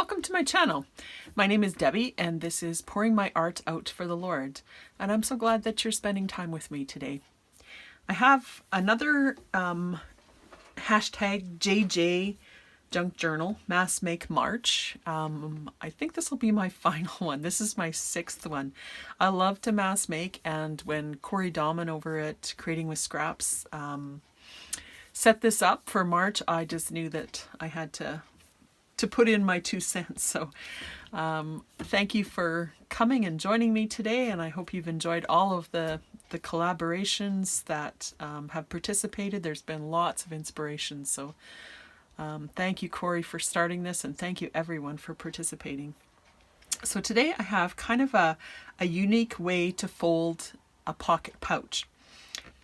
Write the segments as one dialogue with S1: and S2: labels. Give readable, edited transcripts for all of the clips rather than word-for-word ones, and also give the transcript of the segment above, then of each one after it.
S1: Welcome to my channel. My name is Debbie and this is Pouring My Art Out for the Lord, and I'm so glad that you're spending time with me today. I have another hashtag JJ Junk Journal Mass Make March. I think this will be my final one. This is my 6th one. I love to mass make, and when Cori Dahmen over at Creating with Scraps set this up for March, I just knew that I had to put in my 2 cents. So thank you for coming and joining me today, and I hope you've enjoyed all of the collaborations that have participated. There's been lots of inspiration, so thank you, Cori, for starting this, and thank you everyone for participating. So today I have kind of a unique way to fold a pocket pouch,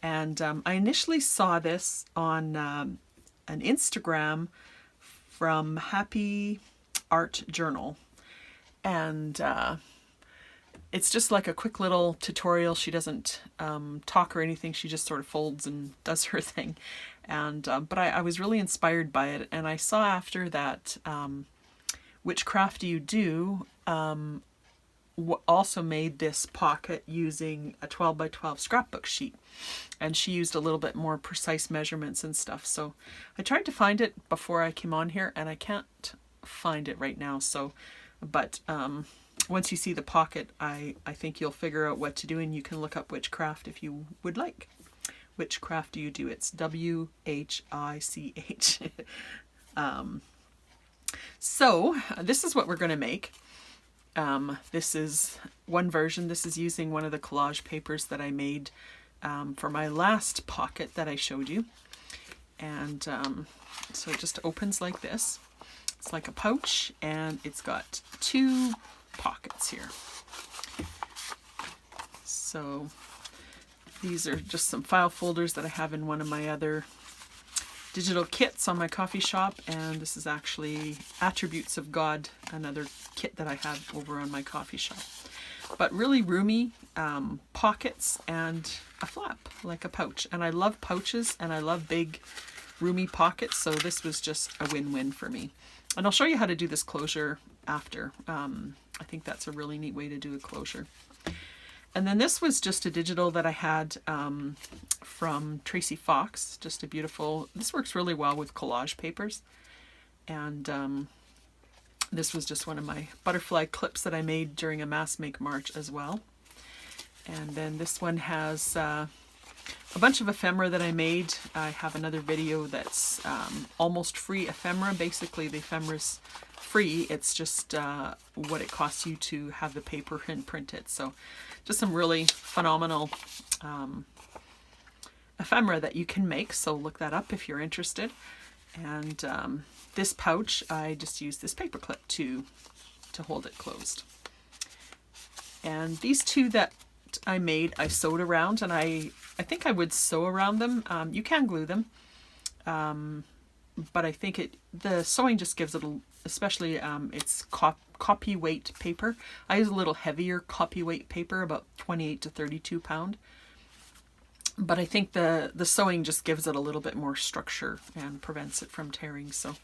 S1: and I initially saw this on an Instagram from Happy Art Journal, and it's just like a quick little tutorial. She doesn't talk or anything, she just sort of folds and does her thing, and but I was really inspired by it, and I saw after that Which Craft Do You Do also made this pocket using a 12 by 12 scrapbook sheet, and she used a little bit more precise measurements and stuff. So I tried to find it before I came on here, and I can't find it right now. So, but once you see the pocket, I think you'll figure out what to do, and you can look up Which Craft if you would like. Which Craft Do You Do? It's WHICH. So this is what we're going to make. This is one version. This is using one of the collage papers that I made for my last pocket that I showed you. And so it just opens like this. It's like a pouch, and it's got 2 pockets here. So these are just some file folders that I have in one of my other digital kits on my coffee shop, and this is actually Attributes of God, another kit that I have over on my coffee shop. But really roomy pockets and a flap like a pouch, and I love pouches and I love big roomy pockets, so this was just a win-win for me. And I'll show you how to do this closure after. I think that's a really neat way to do a closure. And then this was just a digital that I had from Tracy Fox, just a beautiful, this works really well with collage papers. And this was just one of my butterfly clips that I made during a Mass Make March as well. And then this one has a bunch of ephemera that I made. I have another video that's almost free ephemera. Basically the ephemera's free, it's just what it costs you to have the paper and print it. So just some really phenomenal ephemera that you can make, so look that up if you're interested. And this pouch, I just used this paper clip to hold it closed. And these 2 that I made, I sewed around, and I think I would sew around them. You can glue them, but I think the sewing just gives it a, especially it's copy weight paper. I use a little heavier copy weight paper, about 28 to 32 pound. But I think the sewing just gives it a little bit more structure and prevents it from tearing. So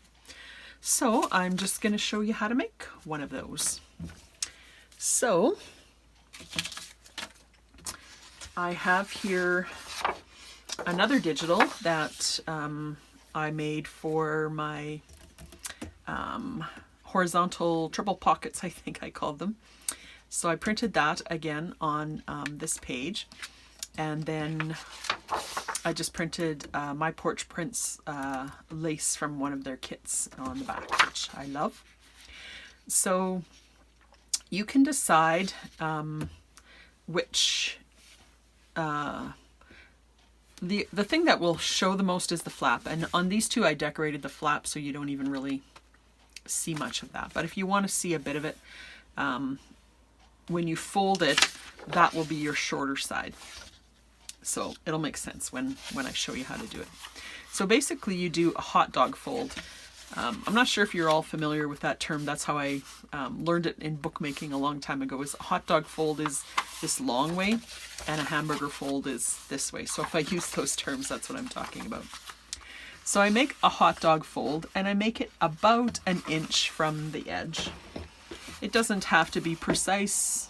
S1: I'm just going to show you how to make one of those. So I have here another digital that I made for my horizontal triple pockets, I think I called them. So I printed that again on this page, and then I just printed My Porch Prints lace from one of their kits on the back, which I love. So you can decide which the thing that will show the most is the flap, and on these 2 I decorated the flap so you don't even really see much of that. But if you want to see a bit of it, when you fold it, that will be your shorter side. So it'll make sense when I show you how to do it. So basically you do a hot dog fold. I'm not sure if you're all familiar with that term. That's how I learned it in bookmaking a long time ago. Is a hot dog fold is this long way, and a hamburger fold is this way. So if I use those terms, that's what I'm talking about. So I make a hot dog fold and I make it about an inch from the edge. It doesn't have to be precise.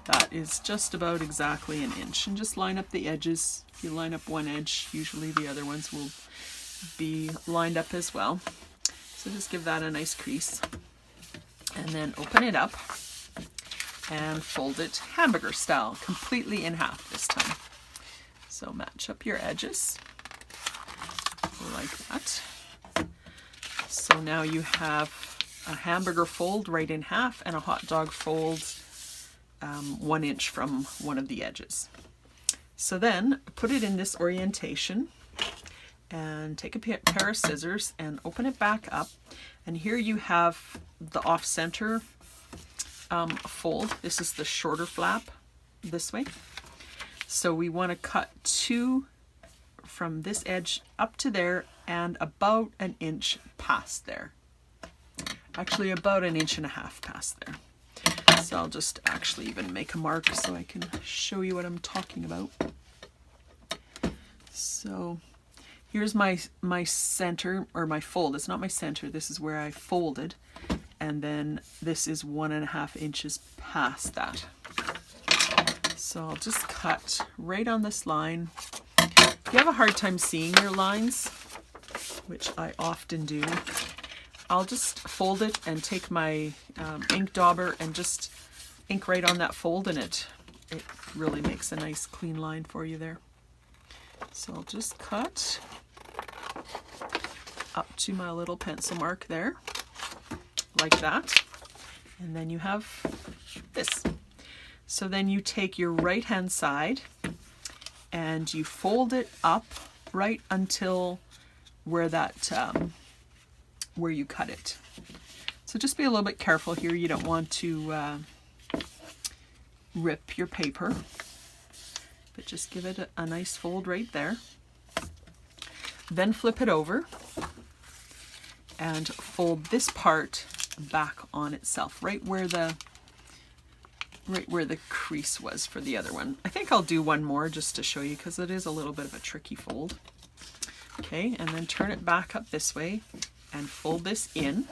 S1: That is just about exactly an inch. And just line up the edges. If you line up one edge, usually the other ones will be lined up as well. So just give that a nice crease. And then open it up and fold it hamburger style, completely in half this time. So match up your edges like that. So now you have a hamburger fold right in half and a hot dog fold 1 inch from one of the edges. So then put it in this orientation and take a pair of scissors and open it back up. And here you have the off-center fold. This is the shorter flap this way. So we want to cut 2 from this edge up to there and about an inch past there. Actually about an inch and a half past there. So I'll just actually even make a mark so I can show you what I'm talking about. So here's my center, or my fold. It's not my center, this is where I folded. And then this is 1.5 inches past that. So I'll just cut right on this line. If you have a hard time seeing your lines, which I often do, I'll just fold it and take my ink dauber and just ink right on that fold, and it really makes a nice clean line for you there. So I'll just cut up to my little pencil mark there, like that. And then you have this. So then you take your right hand side and you fold it up right until where that where you cut it. So just be a little bit careful here. You don't want to rip your paper, but just give it a nice fold right there. Then flip it over and fold this part back on itself, right where the crease was for the other one. I think I'll do one more just to show you because it is a little bit of a tricky fold. Okay, and then turn it back up this way and fold this in.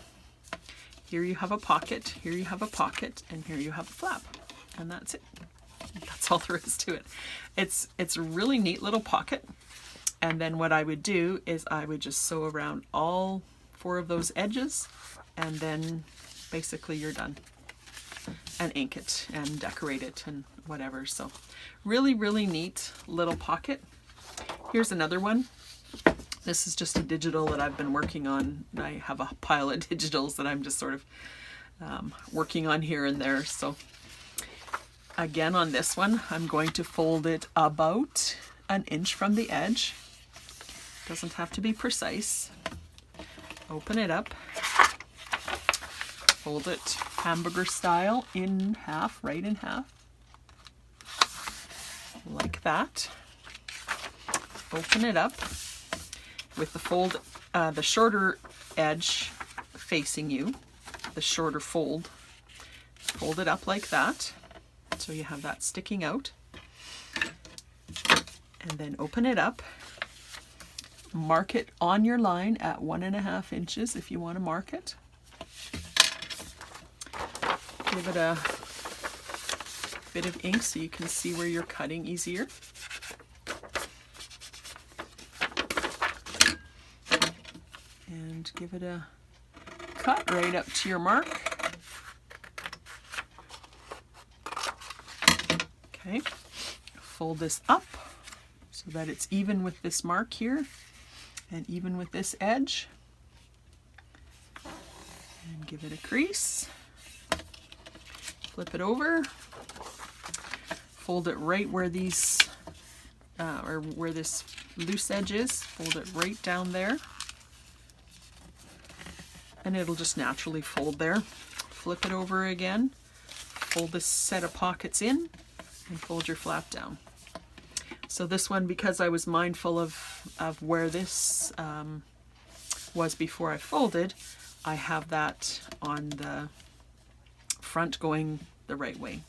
S1: Here you have a pocket, here you have a pocket, and here you have a flap. And that's it. That's all there is to it. It's a really neat little pocket. And then what I would do is I would just sew around all 4 of those edges, and then basically you're done. And ink it and decorate it and whatever. So really, really neat little pocket. Here's another one. This is just a digital that I've been working on. I have a pile of digitals that I'm just sort of working on here and there. So again, on this one, I'm going to fold it about an inch from the edge. Doesn't have to be precise. Open it up. Fold it hamburger style in half, right in half. Like that. Open it up with the fold, the shorter edge facing you, the shorter fold. Fold it up like that, so you have that sticking out. And then open it up. Mark it on your line at 1.5 inches if you want to mark it. Give it a bit of ink so you can see where you're cutting easier. And give it a cut right up to your mark. Okay, fold this up so that it's even with this mark here and even with this edge. And give it a crease. Flip it over. Fold it right where these, or where this loose edge is. Fold it right down there. And it'll just naturally fold there. Flip it over again. Fold this set of pockets in and fold your flap down. So this one, because I was mindful of where this was before I folded, I have that on the front going the right way.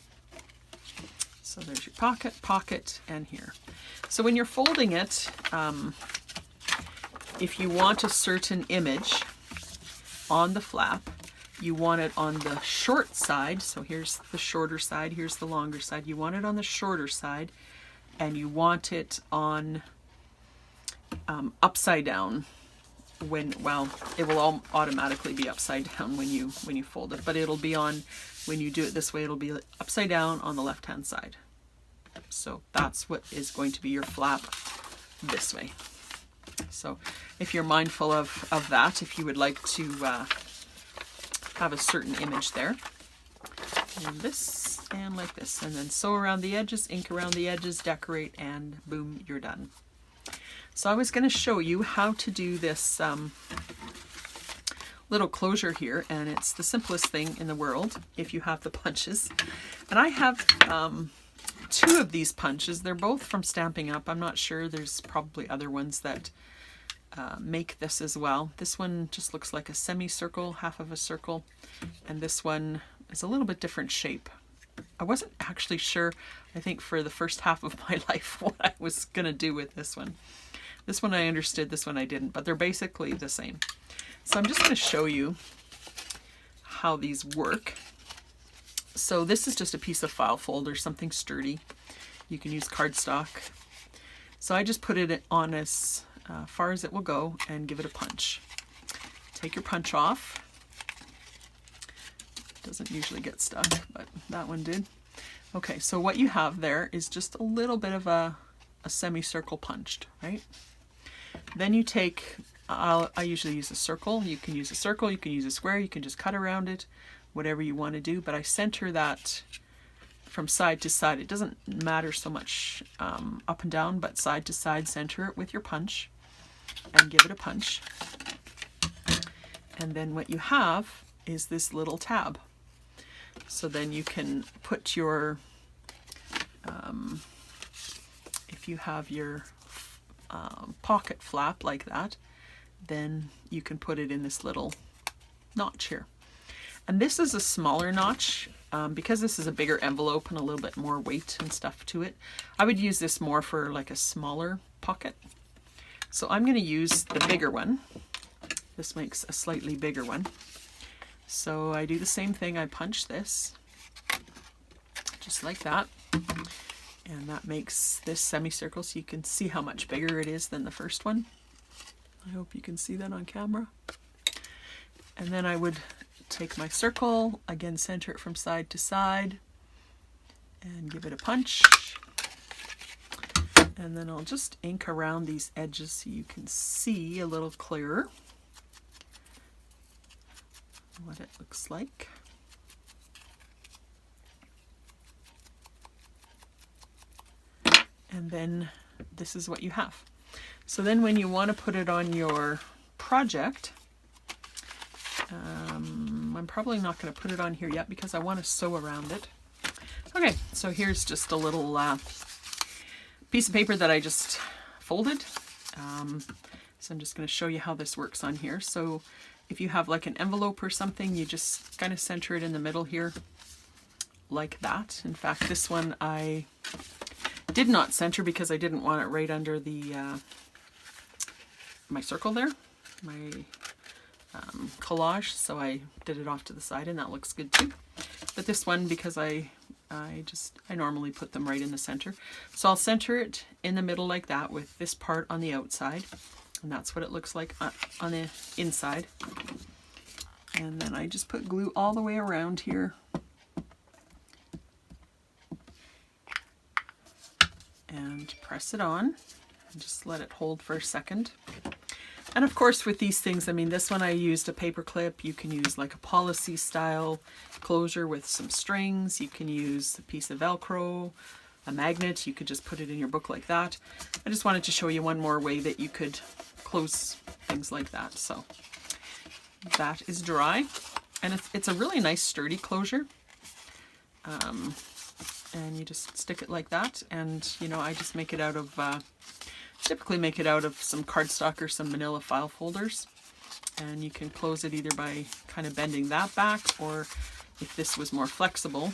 S1: So there's your pocket, pocket, and here. So when you're folding it, if you want a certain image on the flap, you want it on the short side. So here's the shorter side, here's the longer side. You want it on the shorter side, and you want it on upside down. Well, it will all automatically be upside down when you fold it, but it'll be on, when you do it this way, it'll be upside down on the left hand side. So that's what is going to be your flap this way. So if you're mindful of that, if you would like to have a certain image there, and this and like this, and then sew around the edges, ink around the edges, decorate, and boom, you're done. So I was going to show you how to do this little closure here, and it's the simplest thing in the world if you have the punches. And I have 2 of these punches. They're both from Stampin' Up. I'm not sure, there's probably other ones that make this as well. This one just looks like a semicircle, half of a circle, and this one is a little bit different shape. I wasn't actually sure, I think for the first half of my life, what I was going to do with this one. This one I understood, this one I didn't, but they're basically the same. So I'm just going to show you how these work. So this is just a piece of file folder, something sturdy. You can use cardstock. So I just put it on as far as it will go and give it a punch. Take your punch off. Doesn't usually get stuck, but that one did. Okay, so what you have there is just a little bit of a semicircle punched, right? Then you take, I usually use a circle. You can use a circle, you can use a square, you can just cut around it, whatever you want to do, but I center that from side to side. It doesn't matter so much up and down, but side to side, center it with your punch and give it a punch. And then what you have is this little tab. So then you can put your, if you have your pocket flap like that, then you can put it in this little notch here. And this is a smaller notch because this is a bigger envelope and a little bit more weight and stuff to it. I would use this more for like a smaller pocket. So I'm going to use the bigger one. This makes a slightly bigger one. So I do the same thing. I punch this just like that. And that makes this semicircle, so you can see how much bigger it is than the first one. I hope you can see that on camera. And then I would take my circle, again center it from side to side, and give it a punch. And then I'll just ink around these edges so you can see a little clearer what it looks like. And then this is what you have. So then when you want to put it on your project, I'm probably not going to put it on here yet because I want to sew around it. Okay, so here's just a little piece of paper that I just folded. So I'm just going to show you how this works on here. So if you have like an envelope or something, you just kind of center it in the middle here like that. In fact, this one I did not center because I didn't want it right under the my circle there, my collage, so I did it off to the side and that looks good too. But this one, because I normally put them right in the center. So I'll center it in the middle like that with this part on the outside, and that's what it looks like on the inside. And then I just put glue all the way around here. And press it on and just let it hold for a second. And of course with these things, I mean, this one I used a paper clip. You can use like a policy style closure with some strings. You can use a piece of Velcro, a magnet. You could just put it in your book like that. I just wanted to show you one more way that you could close things like that. So that is dry, and it's a really nice sturdy closure. And you just stick it like that, and you know, I just make it out of typically make it out of some cardstock or some manila file folders, and you can close it either by kind of bending that back, or if this was more flexible,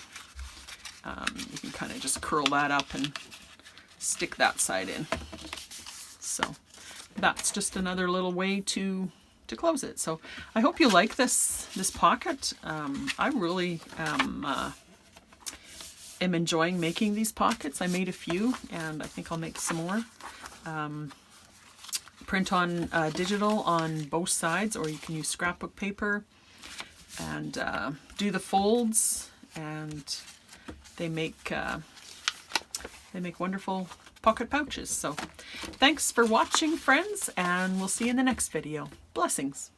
S1: you can kind of just curl that up and stick that side in. So that's just another little way to close it. So I hope you like this pocket. I really am enjoying making these pockets. I made a few, and I think I'll make some more. Print on digital on both sides, or you can use scrapbook paper, and do the folds, and they make wonderful pocket pouches. So thanks for watching, friends, and we'll see you in the next video. Blessings.